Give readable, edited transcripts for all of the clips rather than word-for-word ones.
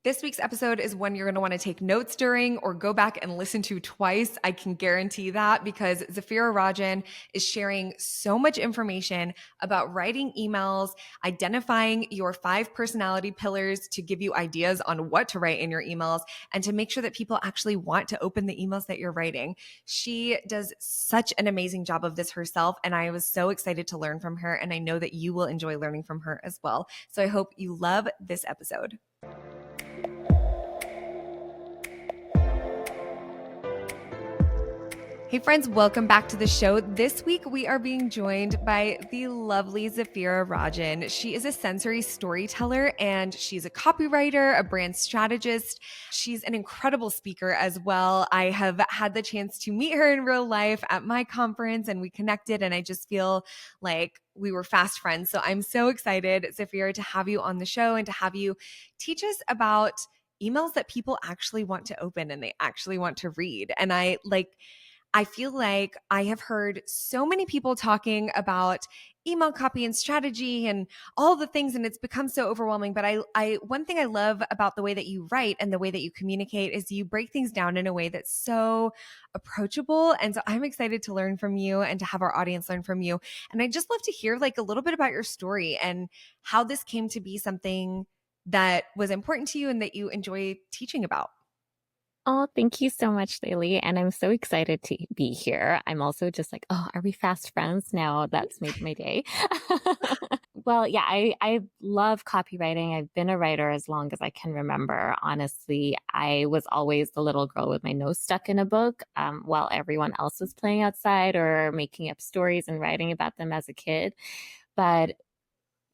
This week's episode is one you're going to want to take notes during or go back and listen to twice. I can guarantee that because Zafira Rajan is sharing so much information about writing emails, identifying your 5 personality pillars to give you ideas on what to write in your emails, and to make sure that people actually want to open the emails that you're writing. She does such an amazing job of this herself, and I was so excited to learn from her, and I know that you will enjoy learning from her as well. So I hope you love this episode. Hey friends, welcome back to the show. This week we are being joined by the lovely Zafira Rajan. She is a sensory storyteller and she's a copywriter, a brand strategist. She's an incredible speaker as well. I have had the chance to meet her in real life at my conference and we connected, and I just feel like we were fast friends. So I'm so excited, Zafira, to have you on the show and to have you teach us about emails that people actually want to open and they actually want to read. And I feel like I have heard so many people talking about email copy and strategy and all the things, and it's become so overwhelming. But I one thing I love about the way that you write and the way that you communicate is you break things down in a way that's so approachable. And so I'm excited to learn from you and to have our audience learn from you. And I'd just love to hear like a little bit about your story and how this came to be something that was important to you and that you enjoy teaching about. Oh, thank you so much, Laylee. And I'm so excited to be here. I'm also just like, oh, are we fast friends now? That's made my day. Well, yeah, I love copywriting. I've been a writer as long as I can remember. Honestly, I was always the little girl with my nose stuck in a book while everyone else was playing outside or making up stories and writing about them as a kid. But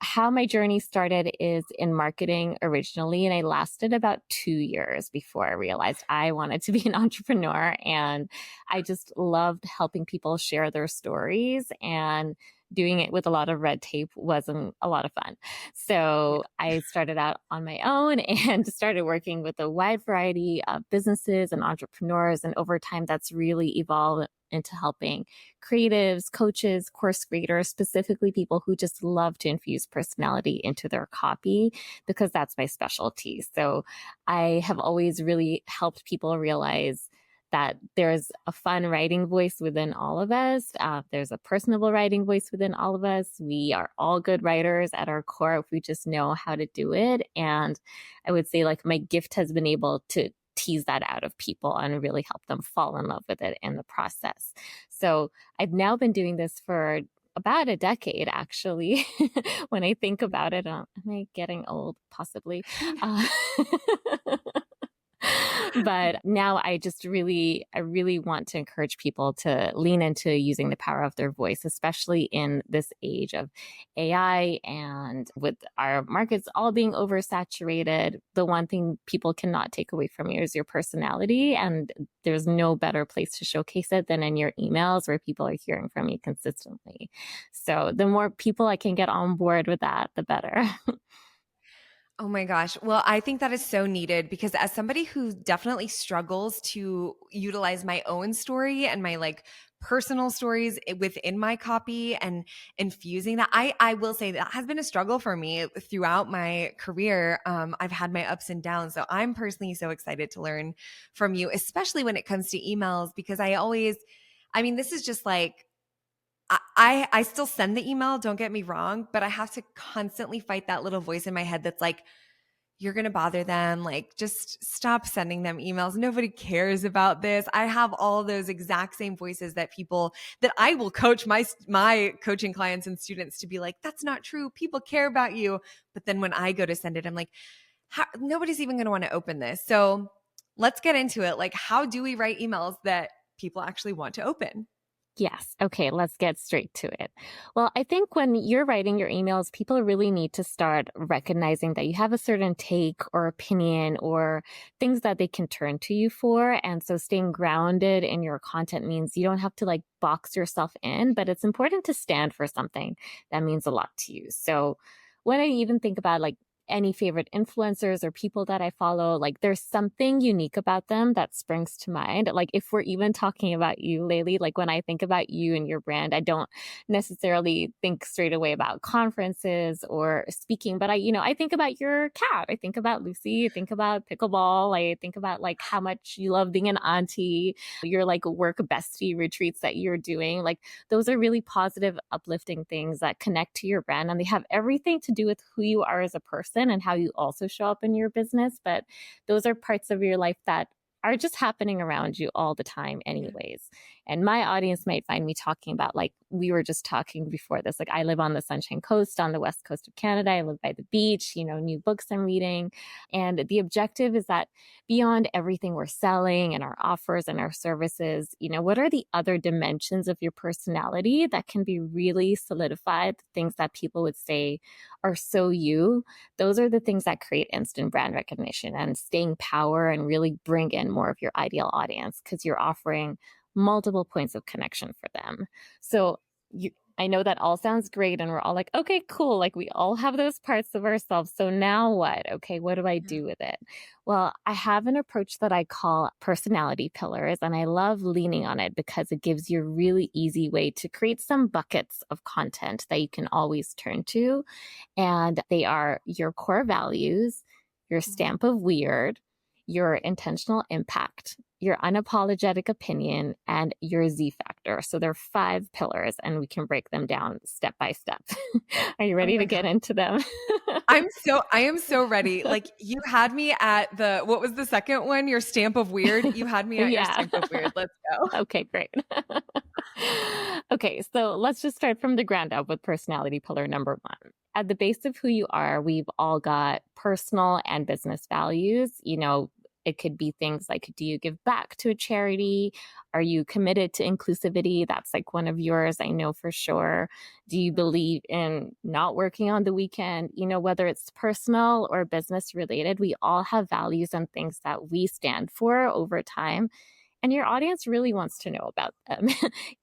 how my journey started is in marketing originally, and I lasted about 2 years before I realized I wanted to be an entrepreneur. And I just loved helping people share their stories, and doing it with a lot of red tape wasn't a lot of fun. So I started out on my own and started working with a wide variety of businesses and entrepreneurs. And over time, that's really evolved into helping creatives, coaches, course creators, specifically people who just love to infuse personality into their copy, because that's my specialty. So I have always really helped people realize that there's a fun writing voice within all of us. There's a personable writing voice within all of us. We are all good writers at our core if we just know how to do it. And I would say like my gift has been able to tease that out of people and really help them fall in love with it in the process. So I've now been doing this for about a decade, actually. When I think about it, am I getting old? Possibly. Uh, but now I really want to encourage people to lean into using the power of their voice, especially in this age of AI and with our markets all being oversaturated. The one thing people cannot take away from you is your personality. And there's no better place to showcase it than in your emails where people are hearing from you consistently. So the more people I can get on board with that, the better. Oh my gosh. Well, I think that is so needed because as somebody who definitely struggles to utilize my own story and my like personal stories within my copy and infusing that, I will say that has been a struggle for me throughout my career. I've had my ups and downs. So I'm personally so excited to learn from you, especially when it comes to emails, because I mean, this is just like, I still send the email, don't get me wrong, but I have to constantly fight that little voice in my head that's like, you're going to bother them. Like, just stop sending them emails. Nobody cares about this. I have all those exact same voices that I will coach my coaching clients and students to be like, that's not true. People care about you. But then when I go to send it, I'm like, nobody's even going to want to open this. So let's get into it. Like, how do we write emails that people actually want to open? Yes. Okay, let's get straight to it. Well, I think when you're writing your emails, people really need to start recognizing that you have a certain take or opinion or things that they can turn to you for. And so staying grounded in your content means you don't have to like box yourself in, but it's important to stand for something that means a lot to you. So when I even think about like any favorite influencers or people that I follow, like there's something unique about them that springs to mind. Like if we're even talking about you, Laylee, like when I think about you and your brand, I don't necessarily think straight away about conferences or speaking, but I think about your cat. I think about Lucy. I think about pickleball. I think about like how much you love being an auntie, your like work bestie retreats that you're doing. Like those are really positive, uplifting things that connect to your brand, and they have everything to do with who you are as a person and how you also show up in your business. But those are parts of your life that are just happening around you all the time anyways. And my audience might find me talking about, like we were just talking before this, like I live on the Sunshine Coast on the west coast of Canada. I live by the beach, new books I'm reading. And the objective is that beyond everything we're selling and our offers and our services, what are the other dimensions of your personality that can be really solidified, things that people would say are so you? Those are the things that create instant brand recognition and staying power and really bring in more of your ideal audience, because you're offering multiple points of connection for them. So I know that all sounds great, and we're all like, okay, cool. Like we all have those parts of ourselves. So now what? Okay, what do I do with it? Well, I have an approach that I call personality pillars, and I love leaning on it because it gives you a really easy way to create some buckets of content that you can always turn to. And they are your core values, your stamp of weird, your intentional impact, your unapologetic opinion, and your Z factor. So there are 5 pillars, and we can break them down step by step. Are you ready to get into them? I am so ready. Like you had me at what was the second one? Your stamp of weird. You had me at your stamp of weird. Let's go. Okay, great. Okay, so let's just start from the ground up with personality pillar number 1. At the base of who you are, we've all got personal and business values. It could be things like, do you give back to a charity? Are you committed to inclusivity? That's like one of yours, I know for sure. Do you believe in not working on the weekend? Whether it's personal or business related, we all have values and things that we stand for over time. And your audience really wants to know about them.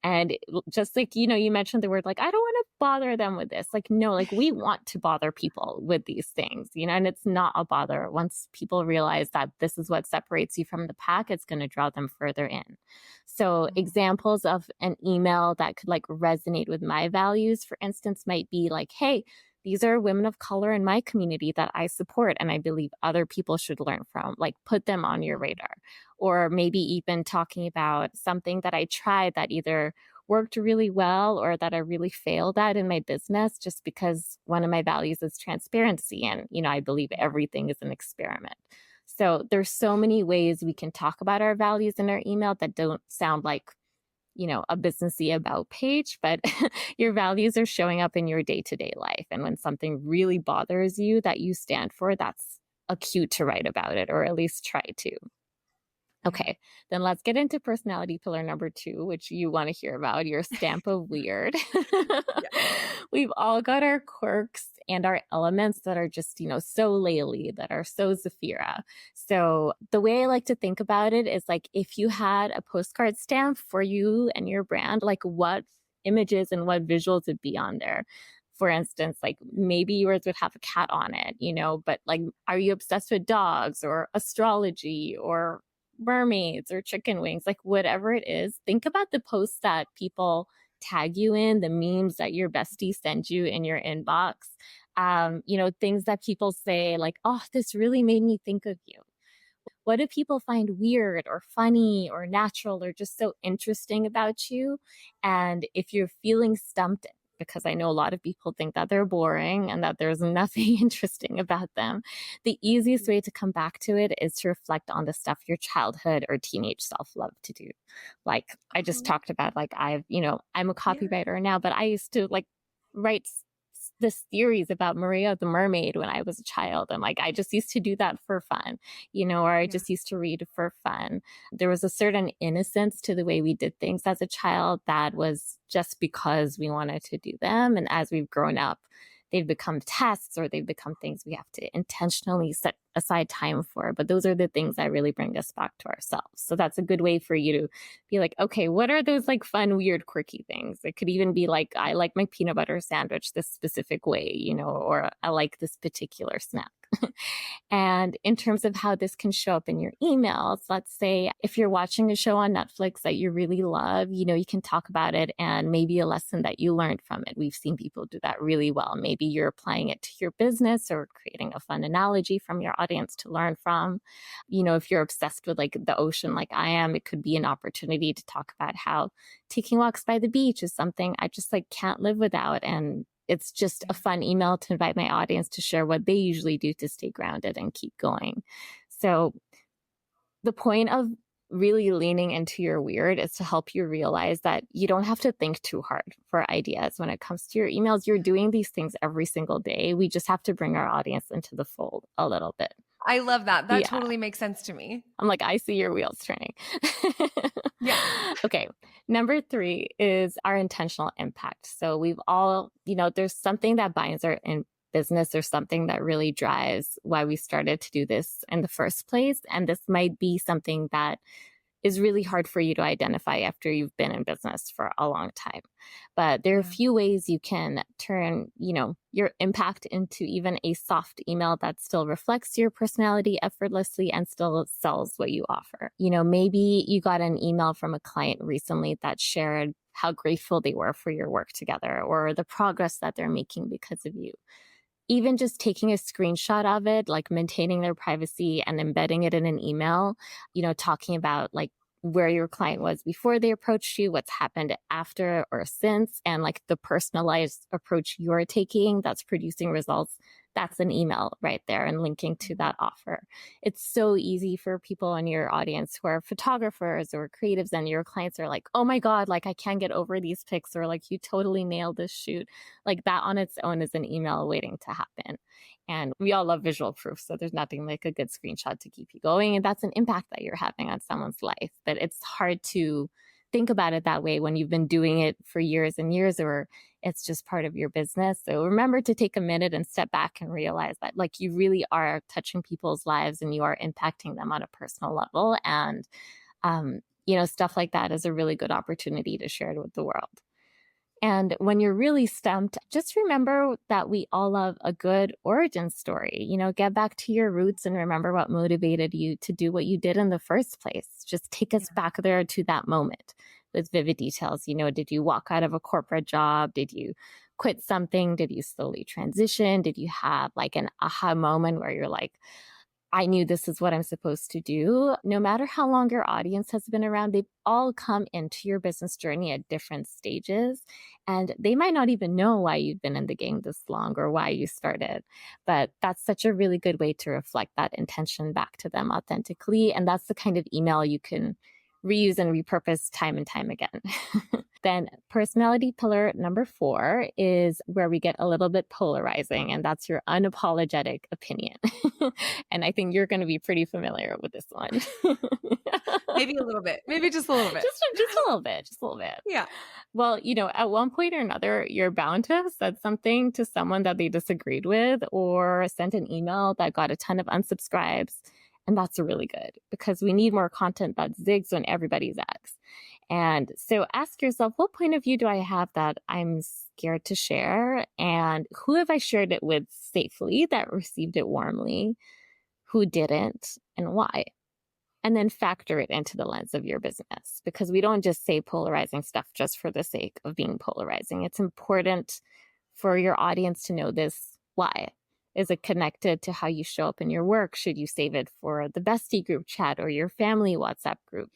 And just like, you mentioned the word, like, I don't want to bother them with this. Like, no, like we want to bother people with these things, and it's not a bother. Once people realize that this is what separates you from the pack, it's going to draw them further in. So examples of an email that could like resonate with my values, for instance, might be like, hey, these are women of color in my community that I support and I believe other people should learn from. Like put them on your radar. Or maybe even talking about something that I tried that either worked really well or that I really failed at in my business, just because one of my values is transparency. And, I believe everything is an experiment. So there's so many ways we can talk about our values in our email that don't sound like a businessy about page, but your values are showing up in your day-to-day life. And when something really bothers you that you stand for, that's a cue to write about it, or at least try to. Okay, then let's get into personality pillar number 2, which you want to hear about, your stamp of weird. We've all got our quirks and our elements that are just, so Laylee, that are so Zafira. So the way I like to think about it is like, if you had a postcard stamp for you and your brand, like what images and what visuals would be on there? For instance, like maybe yours would have a cat on it, but like, are you obsessed with dogs or astrology or mermaids or chicken wings? Like whatever it is, think about the posts that people tag you in, the memes that your bestie sends you in your inbox. Things that people say like, oh, this really made me think of you. What do people find weird or funny or natural or just so interesting about you? And if you're feeling stumped, because I know a lot of people think that they're boring and that there's nothing interesting about them, the easiest way to come back to it is to reflect on the stuff your childhood or teenage self loved to do. Like I just talked about, like I'm a copywriter now, but I used to like write this theories about Maria the Mermaid when I was a child. And like, I just used to do that for fun, or I just used to read for fun. There was a certain innocence to the way we did things as a child that was just because we wanted to do them. And as we've grown up, they've become tasks or they've become things we have to intentionally set aside time for. But those are the things that really bring us back to ourselves. So that's a good way for you to be like, okay, what are those like fun, weird, quirky things? It could even be like, I like my peanut butter sandwich this specific way, or I like this particular snack. And in terms of how this can show up in your emails, let's say if you're watching a show on Netflix that you really love, you can talk about it and maybe a lesson that you learned from it. We've seen people do that really well. Maybe you're applying it to your business or creating a fun analogy from your audience to learn from. If you're obsessed with like the ocean like I am, it could be an opportunity to talk about how taking walks by the beach is something I just like can't live without. And it's just a fun email to invite my audience to share what they usually do to stay grounded and keep going. So the point of really leaning into your weird is to help you realize that you don't have to think too hard for ideas when it comes to your emails. You're doing these things every single day. We just have to bring our audience into the fold a little bit. I love that. That totally makes sense to me. I'm like, I see your wheels turning. Yeah. Okay. Number 3 is our intentional impact. So we've all, there's something that binds our in business or something that really drives why we started to do this in the first place. And this might be something that is really hard for you to identify after you've been in business for a long time. But there are a few ways you can turn, your impact into even a soft email that still reflects your personality effortlessly and still sells what you offer. Maybe you got an email from a client recently that shared how grateful they were for your work together or the progress that they're making because of you. Even just taking a screenshot of it, like maintaining their privacy and embedding it in an email, talking about like where your client was before they approached you, what's happened after or since, and like the personalized approach you're taking that's producing results. That's an email right there and linking to that offer. It's so easy for people in your audience who are photographers or creatives and your clients are like, oh my God, like I can't get over these pics, or like you totally nailed this shoot. Like that on its own is an email waiting to happen. And we all love visual proof. So there's nothing like a good screenshot to keep you going. And that's an impact that you're having on someone's life. But it's hard to think about it that way when you've been doing it for years and years, or it's just part of your business. So remember to take a minute and step back and realize that like you really are touching people's lives and you are impacting them on a personal level. And, stuff like that is a really good opportunity to share it with the world. And when you're really stumped, just remember that we all love a good origin story. Get back to your roots and remember what motivated you to do what you did in the first place. Just take us back there to that moment with vivid details. Did you walk out of a corporate job? Did you quit something? Did you slowly transition? Did you have like an aha moment where you're like, I knew this is what I'm supposed to do? No matter how long your audience has been around, they've all come into your business journey at different stages. And they might not even know why you've been in the game this long or why you started. But that's such a really good way to reflect that intention back to them authentically. And that's the kind of email you can reuse and repurpose time and time again. Then personality pillar number 4 is where we get a little bit polarizing, and that's your unapologetic opinion. And I think you're going to be pretty familiar with this one. Maybe a little bit. Maybe just a little bit. Just a little bit. Just a little bit. Yeah. Well, at one point or another, you're bound to have said something to someone that they disagreed with or sent an email that got a ton of unsubscribes. And that's really good because we need more content that zigs when everybody zags. And so ask yourself, what point of view do I have that I'm scared to share? And who have I shared it with safely that received it warmly? Who didn't and why? And then factor it into the lens of your business, because we don't just say polarizing stuff just for the sake of being polarizing. It's important for your audience to know this. Why? Is it connected to how you show up in your work? Should you save it for the bestie group chat or your family WhatsApp group?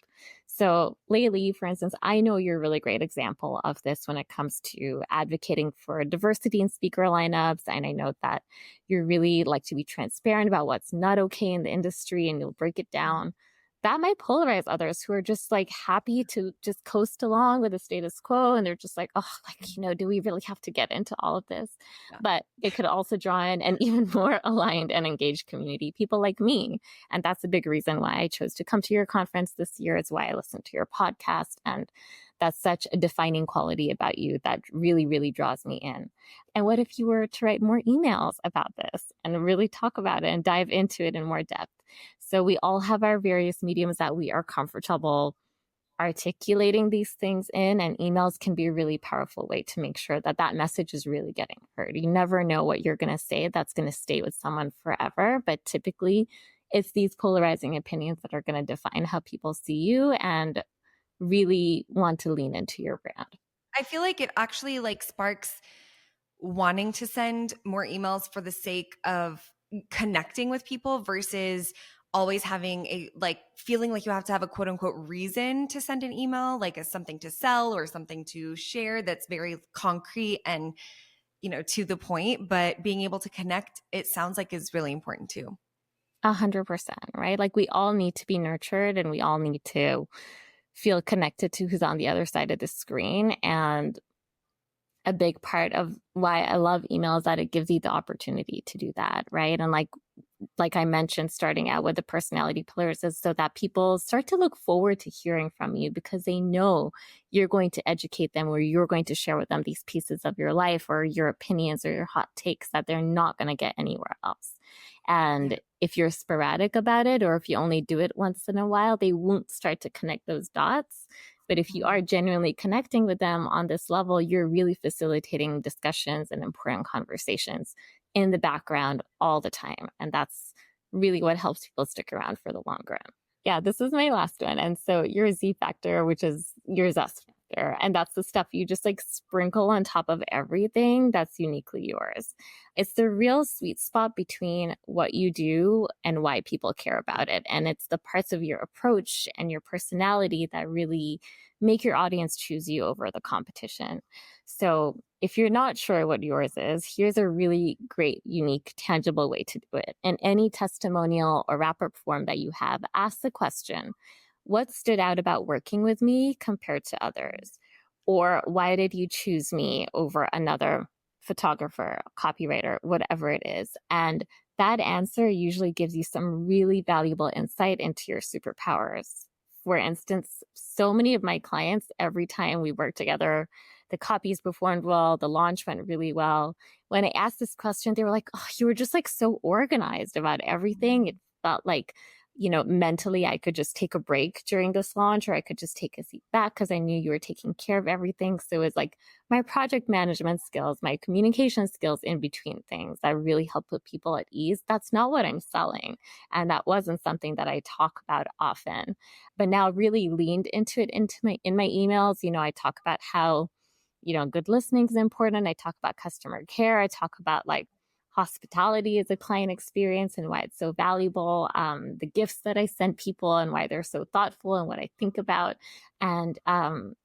So Laylee, for instance, I know you're a really great example of this when it comes to advocating for diversity in speaker lineups. And I know that you really like to be transparent about what's not okay in the industry and you'll break it down. That might polarize others who are just like happy to just coast along with the status quo. And they're just like, oh, do we really have to get into all of this? Yeah. But it could also draw in an even more aligned and engaged community, people like me. And that's a big reason why I chose to come to your conference this year. Is why I listened to your podcast. And That's such a defining quality about you that really, really draws me in. And what if you were to write more emails about this and really talk about it and dive into it in more depth? So we all have our various mediums that we are comfortable articulating these things in, and emails can be a really powerful way to make sure that that message is really getting heard. You never know what you're going to say that's going to stay with someone forever, but typically it's these polarizing opinions that are going to define how people see you and really want to lean into your brand. I feel like it actually like sparks wanting to send more emails for the sake of connecting with people versus always having a like feeling like you have to have a quote unquote reason to send an email, like as something to sell or something to share that's very concrete and, you know, to the point. But being able to connect, it sounds like is really important too. 100%, right? Like we all need to be nurtured and we all need to feel connected to who's on the other side of the screen. And a big part of why I love email is that it gives you the opportunity to do that, right? And like I mentioned, starting out with the personality pillars is so that people start to look forward to hearing from you because they know you're going to educate them or you're going to share with them these pieces of your life or your opinions or your hot takes that they're not going to get anywhere else. And Yeah. if you're sporadic about it, or if you only do it once in a while, they won't start to connect those dots. But if you are genuinely connecting with them on this level, you're really facilitating discussions and important conversations in the background all the time. And that's really what helps people stick around for the long run. Yeah, this is my last one. And so your Z factor, which is your zest factor. And that's the stuff you just like sprinkle on top of everything that's uniquely yours. It's the real sweet spot between what you do and why people care about it. And it's the parts of your approach and your personality that really make your audience choose you over the competition. So if you're not sure what yours is, here's a really great, unique, tangible way to do it. In any testimonial or wrap up form that you have, ask the question, what stood out about working with me compared to others? Or why did you choose me over another photographer, copywriter, whatever it is? And that answer usually gives you some really valuable insight into your superpowers. For instance, so many of my clients, every time we work together, the copies performed well, the launch went really well. When I asked this question, they were like, oh, you were just like so organized about everything. It felt like, you know, mentally I could just take a break during this launch or I could just take a seat back because I knew you were taking care of everything. So it was like my project management skills, my communication skills in between things that really help put people at ease. That's not what I'm selling. And that wasn't something that I talk about often, but now really leaned into it in my emails. You know, I talk about how, you know, good listening is important. I talk about customer care. I talk about like hospitality as a client experience and why it's so valuable, the gifts that I send people and why they're so thoughtful and what I think about. And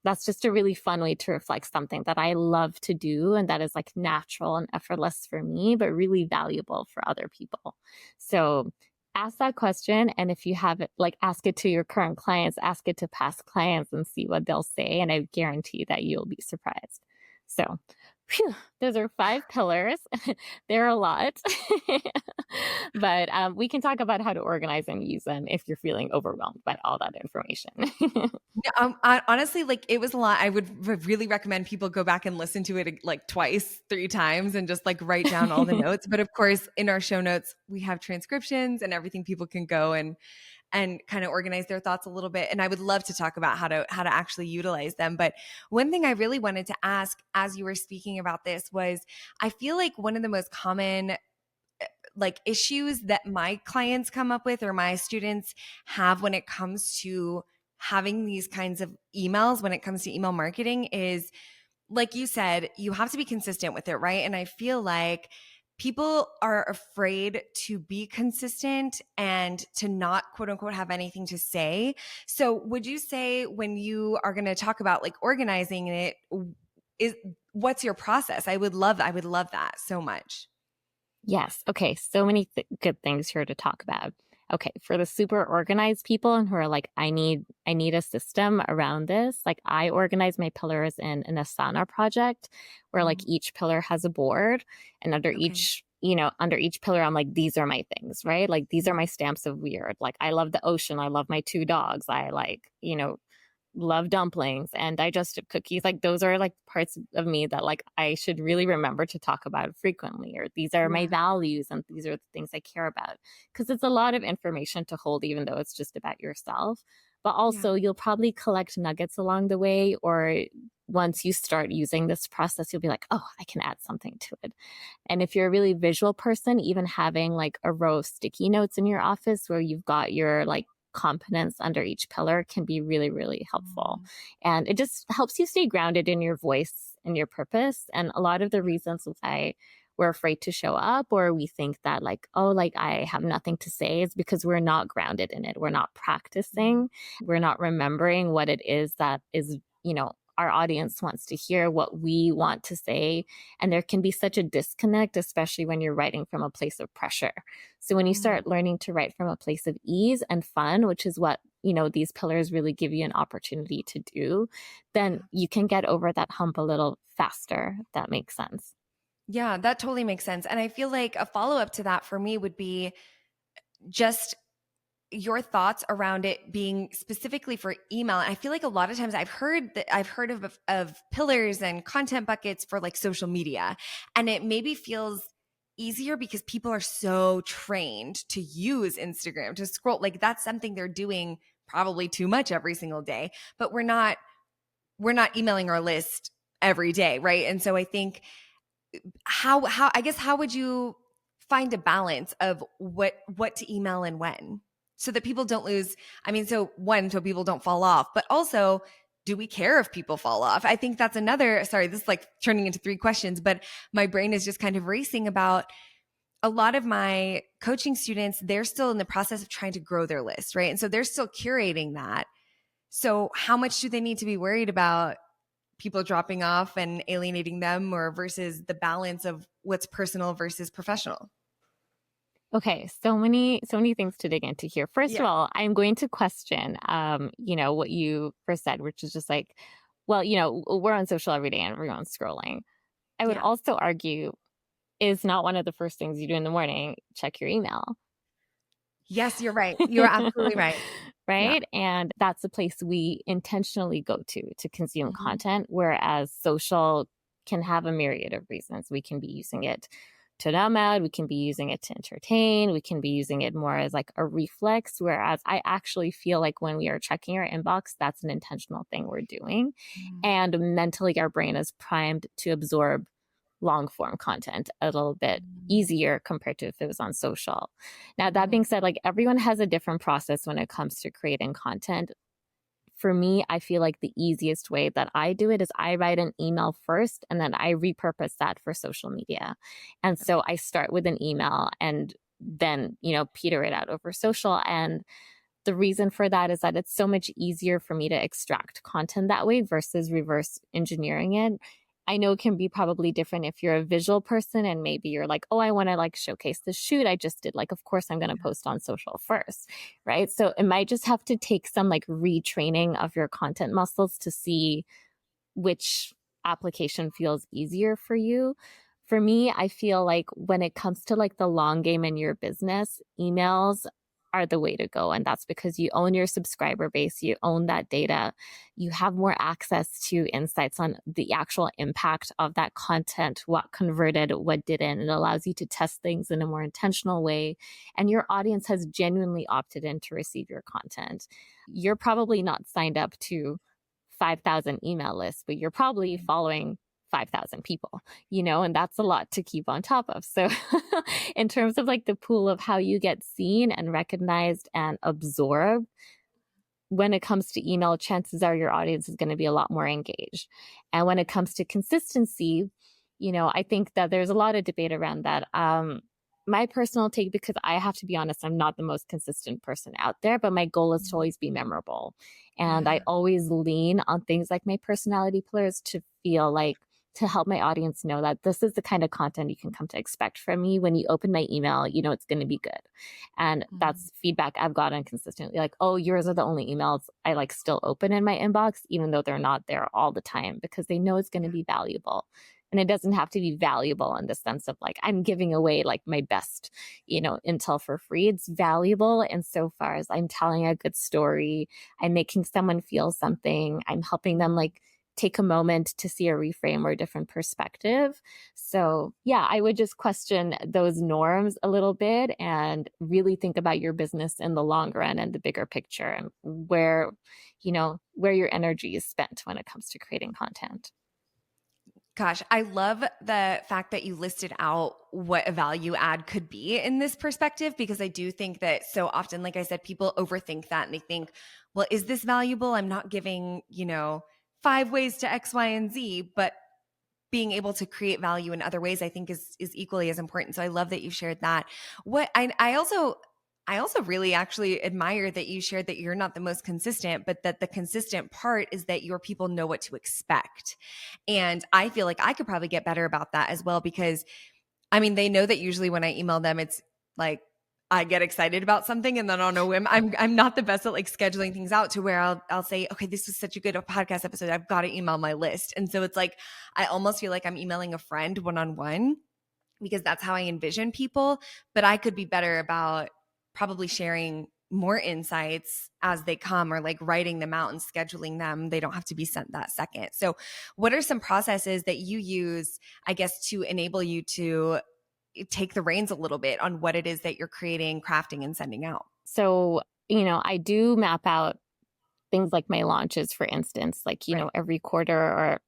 that's just a really fun way to reflect something that I love to do and that is like natural and effortless for me, but really valuable for other people. So ask that question. And if you have it, like ask it to your current clients, ask it to past clients and see what they'll say. And I guarantee that you'll be surprised. So, phew, those are 5 pillars. They're a lot, but we can talk about how to organize and use them if you're feeling overwhelmed by all that information. Yeah, honestly, like it was a lot. I would really recommend people go back and listen to it like twice, 3 times, and just like write down all the notes. But of course, in our show notes, we have transcriptions and everything. People can go and kind of organize their thoughts a little bit. And I would love to talk about how to actually utilize them. But one thing I really wanted to ask as you were speaking about this was, I feel like one of the most common like issues that my clients come up with or my students have when it comes to having these kinds of emails, when it comes to email marketing, is like you said, you have to be consistent with it, right? And I feel like people are afraid to be consistent and to not quote unquote have anything to say. So would you say when you are going to talk about like organizing it, is what's your process? I would love that so much. Yes. Okay. So many good things here to talk about. Okay. For the super organized people and who are like, I need a system around this. Like I organize my pillars in an Asana project where like each pillar has a board and under Okay. under each pillar, I'm like, these are my things, right? Like these are my stamps of weird. Like I love the ocean. I love my 2 dogs. I like, love dumplings and digestive cookies. Like those are like parts of me that like I should really remember to talk about frequently, or these are my Yeah. values and these are the things I care about. Because it's a lot of information to hold, even though it's just about yourself. But Yeah. also, you'll probably collect nuggets along the way, or once you start using this process, you'll be like, oh, I can add something to it. And if you're a really visual person, even having like a row of sticky notes in your office where you've got your like components under each pillar can be really, really helpful. Mm. And it just helps you stay grounded in your voice and your purpose. And a lot of the reasons why we're afraid to show up, or we think that like, oh, like I have nothing to say, is because we're not grounded in it. We're not practicing. We're not remembering what it is that is, our audience wants to hear, what we want to say. And there can be such a disconnect, especially when you're writing from a place of pressure. So when you Mm. start learning to write from a place of ease and fun, which is what, these pillars really give you an opportunity to do, then you can get over that hump a little faster, if that makes sense. Yeah, that totally makes sense. And I feel like a follow up to that for me would be just your thoughts around it being specifically for email. I feel like a lot of times I've heard of pillars and content buckets for like social media, and it maybe feels easier because people are so trained to use Instagram to scroll. Like that's something they're doing probably too much every single day, but we're not emailing our list every day, right? And so I think how I guess how would you find a balance of what to email and when, so that people don't lose, I mean, so one, so people don't fall off, but also, do we care if people fall off? I think that's another, sorry, this is like turning into three questions, but my brain is just kind of racing about a lot of my coaching students. They're still in the process of trying to grow their list, right? And so they're still curating that. So how much do they need to be worried about people dropping off and alienating them, or versus the balance of what's personal versus professional? Okay, so many things to dig into here. First of Yeah. all, I'm going to question, what you first said, which is just like, well, we're on social every day and everyone's scrolling. I would Yeah. also argue is not one of the first things you do in the morning, check your email. Yes, you're right. You're absolutely right. Yeah. Right? And that's a place we intentionally go to consume Mhm. content, whereas social can have a myriad of reasons. We can be using it to numb out, we can be using it to entertain, we can be using it more as like a reflex. Whereas I actually feel like when we are checking our inbox, that's an intentional thing we're doing. Mhm. And mentally, our brain is primed to absorb long form content a little bit easier compared to if it was on social. Now, that Mhm. being said, like everyone has a different process when it comes to creating content. For me, I feel like the easiest way that I do it is I write an email first and then I repurpose that for social media. And so Okay. I start with an email and then, peter it out over social. And the reason for that is that it's so much easier for me to extract content that way versus reverse engineering it. I know it can be probably different if you're a visual person and maybe you're like, oh, I want to like showcase the shoot I just did. Like, of course, I'm going to post on social first, right? So it might just have to take some like retraining of your content muscles to see which application feels easier for you. For me, I feel like when it comes to like the long game in your business, emails are the way to go. And that's because you own your subscriber base, you own that data, you have more access to insights on the actual impact of that content, what converted, what didn't. It allows you to test things in a more intentional way. And your audience has genuinely opted in to receive your content. You're probably not signed up to 5,000 email lists, but you're probably following 5,000 people, and that's a lot to keep on top of. So, in terms of like the pool of how you get seen and recognized and absorbed, when it comes to email, chances are your audience is going to be a lot more engaged. And when it comes to consistency, I think that there's a lot of debate around that. My personal take, because I have to be honest, I'm not the most consistent person out there, but my goal is to always be memorable. And Yeah. I always lean on things like my personality pillars to feel like, to help my audience know that this is the kind of content you can come to expect from me. When you open my email, it's going to be good. And Mhm. that's feedback I've gotten consistently. Like, oh, yours are the only emails I like still open in my inbox, even though they're not there all the time, because they know it's going to be valuable. And it doesn't have to be valuable in the sense of like, I'm giving away like my best, intel for free. It's valuable insofar as I'm telling a good story, I'm making someone feel something, I'm helping them like take a moment to see a reframe or a different perspective. So, yeah, I would just question those norms a little bit and really think about your business in the long run and the bigger picture and where your energy is spent when it comes to creating content. Gosh, I love the fact that you listed out what a value add could be in this perspective, because I do think that so often, like I said, people overthink that and they think, well, is this valuable? I'm not giving, 5 ways to X, Y, and Z, but being able to create value in other ways, I think is equally as important. So I love that you shared that. What I also really actually admire that you shared that you're not the most consistent, but that the consistent part is that your people know what to expect. And I feel like I could probably get better about that as well, because I mean, they know that usually when I email them, it's like I get excited about something and then on a whim, I'm not the best at like scheduling things out to where I'll say, okay, this was such a good podcast episode, I've got to email my list. And so it's like I almost feel like I'm emailing a friend one-on-one, because that's how I envision people. But I could be better about probably sharing more insights as they come, or like writing them out and scheduling them. They don't have to be sent that second. So what are some processes that you use, I guess, to enable you to take the reins a little bit on what it is that you're creating, crafting, and sending out? So, I do map out things like my launches, for instance, like, Right. every quarter or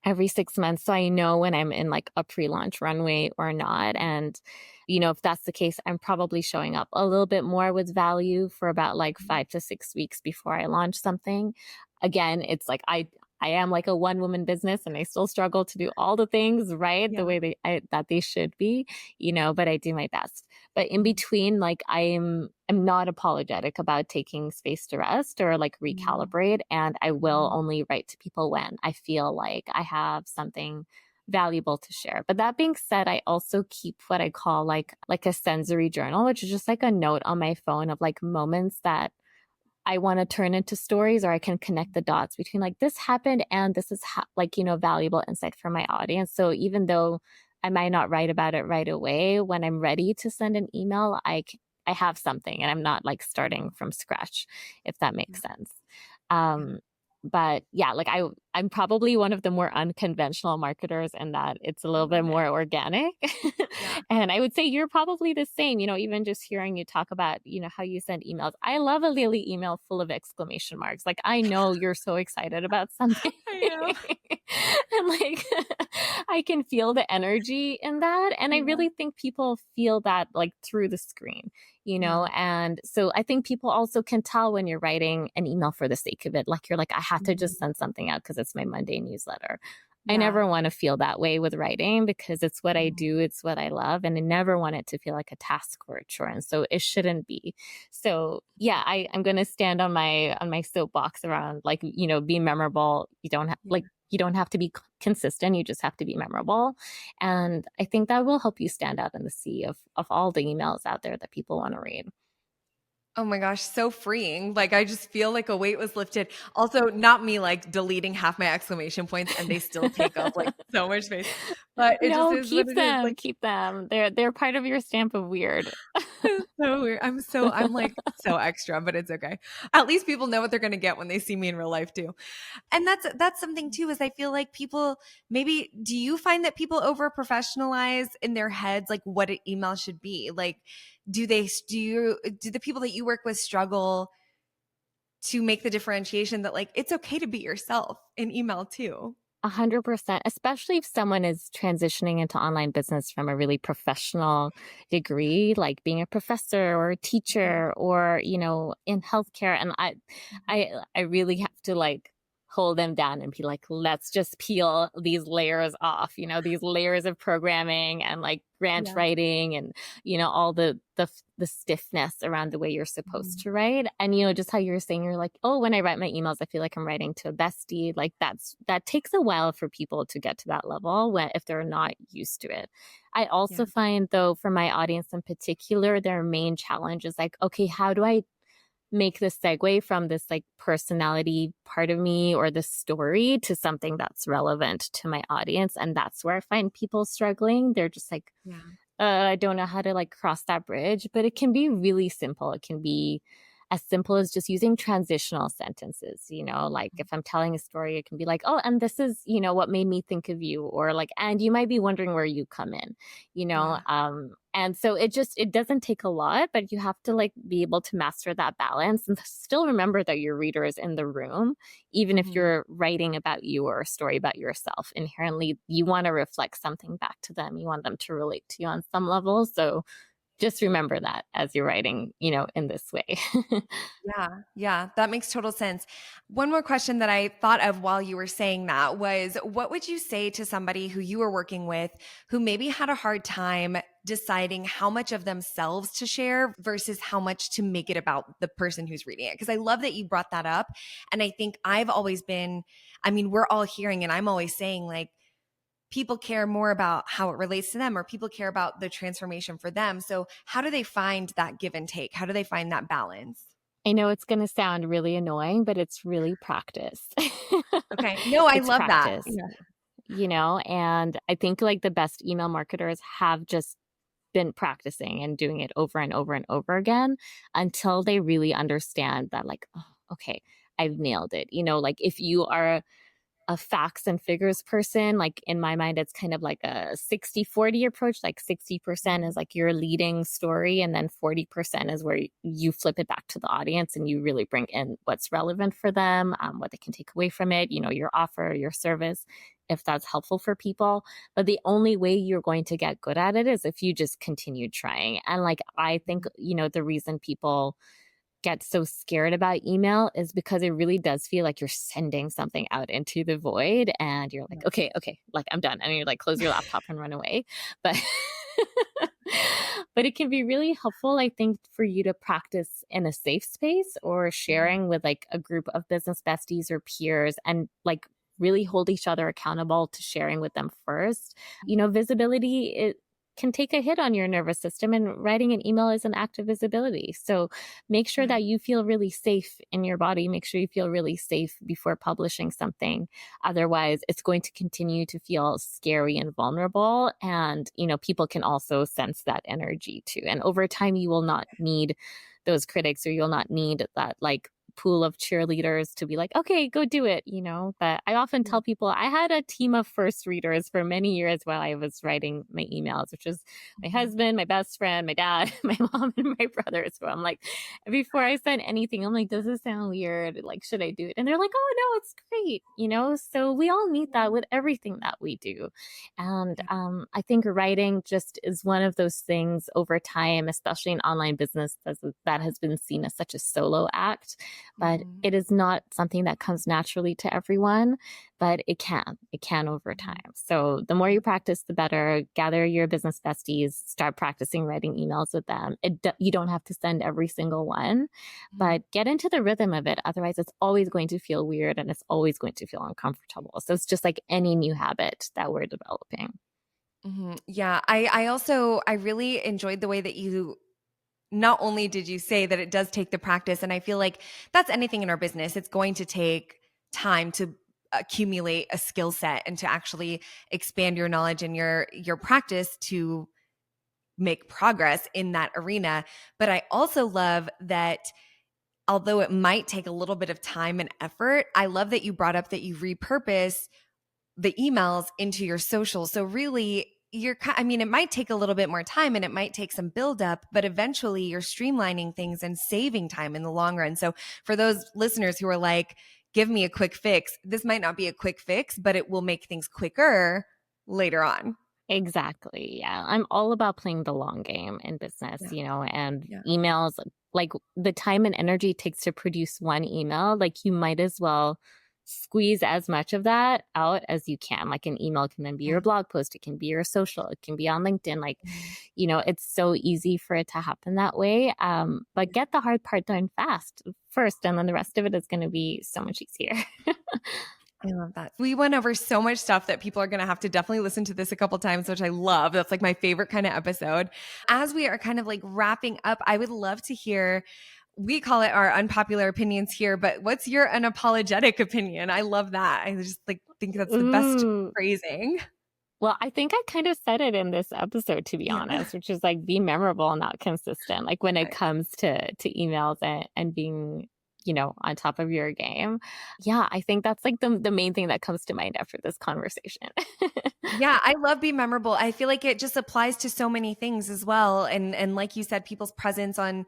every 6 months. So I know when I'm in like a pre-launch runway or not. And, if that's the case, I'm probably showing up a little bit more with value for about like 5 to 6 weeks before I launch something. Again, it's like I am like a one woman business and I still struggle to do all the things right the Yeah. way that they should be, but I do my best. But in between, like I'm not apologetic about taking space to rest or like recalibrate. And I will only write to people when I feel like I have something valuable to share. But that being said, I also keep what I call like a sensory journal, which is just like a note on my phone of like moments that I want to turn into stories, or I can connect the dots between like this happened and this is valuable insight for my audience. So even though I might not write about it right away, when I'm ready to send an email, I have something and I'm not like starting from scratch, if that makes sense. Yeah. Um, but yeah, like I'm probably one of the more unconventional marketers in that it's a I little bit love it. more organic. Yeah. And I would say you're probably the same, even just hearing you talk about, how you send emails. I love a Laylee email full of exclamation marks. Like I know you're so excited about something. I know. And like I can feel the energy in that. And I Yeah. really think people feel that like through the screen, Yeah. and so I think people also can tell when you're writing an email for the sake of it. Like you're like, I have to just send something out because it's my Monday newsletter. I Yeah. never want to feel that way with writing because it's what I do, it's what I love, and I never want it to feel like a task or a chore. And so it shouldn't be. So yeah, I'm gonna stand on my soapbox around like, be memorable. Yeah. You don't have to be consistent, you just have to be memorable. And I think that will help you stand out in the sea of all the emails out there that people want to read. Oh my gosh, so freeing. Like I just feel like a weight was lifted. Also, not me like deleting half my exclamation points and they still take up like so much space. But it just No, is what it is. Like keep them. They're part of your stamp of weird. it's so weird. I'm like so extra, but it's okay. At least people know what they're gonna get when they see me in real life too. And that's something too, is I feel like people, maybe, do you find that people over professionalize in their heads like what an email should be? Like do the people that you work with struggle to make the differentiation that like it's okay to be yourself in email too? 100%, especially if someone is transitioning into online business from a really professional degree, like being a professor or a teacher or, in healthcare. And I really have to like hold them down and be like, let's just peel these layers off, these layers of programming and like grant Yeah. writing and, all the stiffness around the way you're supposed to write. And, just how you're saying, you're like, oh, when I write my emails, I feel like I'm writing to a bestie. Like that takes a while for people to get to that level if they're not used to it. I Yeah. also find though, for my audience in particular, their main challenge is like, okay, how do I make the segue from this like personality part of me or the story to something that's relevant to my audience. And that's where I find people struggling. They're just like, Yeah. I don't know how to like cross that bridge, but it can be really simple. It can be as simple as just using transitional sentences, like if I'm telling a story, it can be like, oh, and this is, what made me think of you, or like, and you might be wondering where you come in, Yeah. and so it doesn't take a lot, but you have to like be able to master that balance and still remember that your reader is in the room, even if Mhm. you're writing about you or a story about yourself. Inherently, you want to reflect something back to them. You want them to relate to you on some level. So just remember that as you're writing, in this way. Yeah, yeah, that makes total sense. One more question that I thought of while you were saying that was, what would you say to somebody who you were working with who maybe had a hard time deciding how much of themselves to share versus how much to make it about the person who's reading it? Because I love that you brought that up. And I think I've always been, I mean, we're all hearing, and I'm always saying, like, people care more about how it relates to them, or people care about the transformation for them. So, how do they find that give and take? How do they find that balance? I know it's going to sound really annoying, but it's really practice. Okay. No, I It's love that. practice, Yeah. and I think like the best email marketers have just been practicing and doing it over and over and over again until they really understand that, like, oh, okay, I've nailed it. Like if you are a facts and figures person, like in my mind, it's kind of like a 60-40 approach. Like 60% is like your leading story, and then 40% is where you flip it back to the audience and you really bring in what's relevant for them, what they can take away from it, your offer, your service, if that's helpful for people. But the only way you're going to get good at it is if you just continue trying. And like, I think, the reason people get so scared about email is because it really does feel like you're sending something out into the void and you're like, okay, like I'm done. And you're like, close your laptop and run away. But but it can be really helpful, I think, for you to practice in a safe space or sharing with like a group of business besties or peers, and like really hold each other accountable to sharing with them first. Visibility, it can take a hit on your nervous system, and writing an email is an act of visibility. So make sure Yeah. that you feel really safe in your body. Make sure you feel really safe before publishing something. Otherwise, it's going to continue to feel scary and vulnerable. And, people can also sense that energy too. And over time, you will not need those critics, or you'll not need that like pool of cheerleaders to be like, okay, go do it, But I often Yeah. tell people I had a team of first readers for many years while I was writing my emails, which was my husband, my best friend, my dad, my mom, and my brother. So I'm like, before I send anything, I'm like, does this sound weird? Like, should I do it? And they're like, oh, no, it's great, So we all need that with everything that we do. And Yeah. I think writing just is one of those things over time, especially in online business, that has been seen as such a solo act. But Mhm. it is not something that comes naturally to everyone, but it can over time. So the more you practice, the better. Gather your business besties, start practicing writing emails with them. You don't have to send every single one, Mhm. but get into the rhythm of it. Otherwise, it's always going to feel weird and it's always going to feel uncomfortable. So it's just like any new habit that we're developing. Mhm. Yeah. I really enjoyed the way that you, not only did you say that it does take the practice, and I feel like that's anything in our business, it's going to take time to accumulate a skill set and to actually expand your knowledge and your practice to make progress in that arena. But I also love that, although it might take a little bit of time and effort, I love that you brought up that you repurpose the emails into your social. So really, I mean, it might take a little bit more time and it might take some buildup, but eventually you're streamlining things and saving time in the long run. So for those listeners who are like, give me a quick fix, this might not be a quick fix, but it will make things quicker later on. Exactly. Yeah. I'm all about playing the long game in business, Yeah. and Yeah. emails, like the time and energy it takes to produce one email, like you might as well squeeze as much of that out as you can. Like an email can then be Yeah. your blog post, it can be your social, it can be on LinkedIn. Like, Mhm. it's so easy for it to happen that way. But get the hard part done fast first, and then the rest of it is going to be so much easier. I love that. We went over so much stuff that people are going to have to definitely listen to this a couple times, which I love. That's like my favorite kind of episode. As we are kind of like wrapping up, I would love to hear, we call it our unpopular opinions here, but what's your unapologetic opinion? I love that. I just like think that's the best Ooh. phrasing. Well, I think I kind of said it in this episode, to be Yeah. honest, which is like be memorable, not consistent. Like when it Nice. comes to emails and being, on top of your game. Yeah, I think that's like the main thing that comes to mind after this conversation. Yeah, I love Be Memorable. I feel like it just applies to so many things as well. And like you said, people's presence on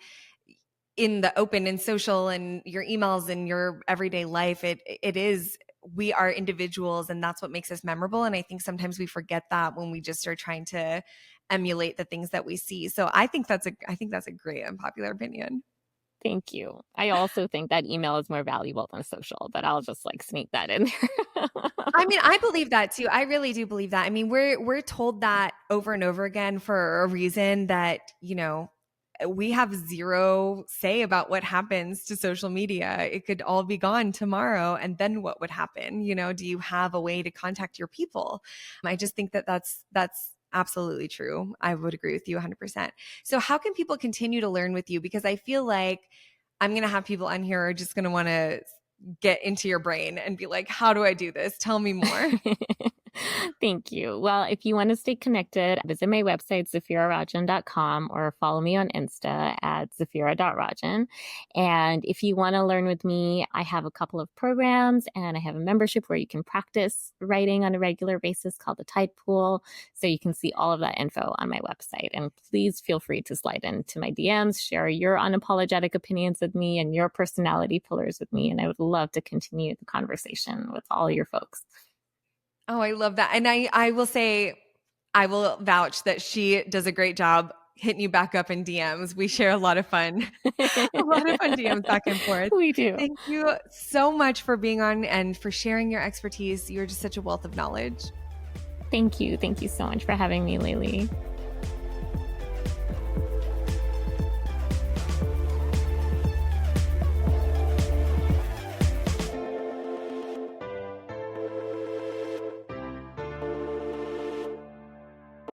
in the open and social and your emails and your everyday life, it is we are individuals and that's what makes us memorable. And I think sometimes we forget that when we just are trying to emulate the things that we see. So I think that's a great unpopular opinion. Thank you. I also think that email is more valuable than social, but I'll just like sneak that in there. I mean, I believe that too. I really do believe that. I mean, we're told that over and over again for a reason that, we have zero say about what happens to social media. It could all be gone tomorrow and then what would happen? Do you have a way to contact your people? I just think that that's absolutely true. I would agree with you 100%. So how can people continue to learn with you, because I feel like I'm going to have people on here who are just going to want to get into your brain and be like, how do I do this? Tell me more. Thank you. Well, if you want to stay connected, visit my website, zafirarajan.com, or follow me on Insta at zafira.rajan. And if you want to learn with me, I have a couple of programs and I have a membership where you can practice writing on a regular basis called the Tide Pool. So you can see all of that info on my website. And please feel free to slide into my DMs, share your unapologetic opinions with me and your personality pillars with me. And I would love to continue the conversation with all your folks. Oh, I love that. And I will say, I will vouch that she does a great job hitting you back up in DMs. We share a lot of fun, a lot of fun DMs back and forth. We do. Thank you so much for being on and for sharing your expertise. You're just such a wealth of knowledge. Thank you. Thank you so much for having me, Laylee.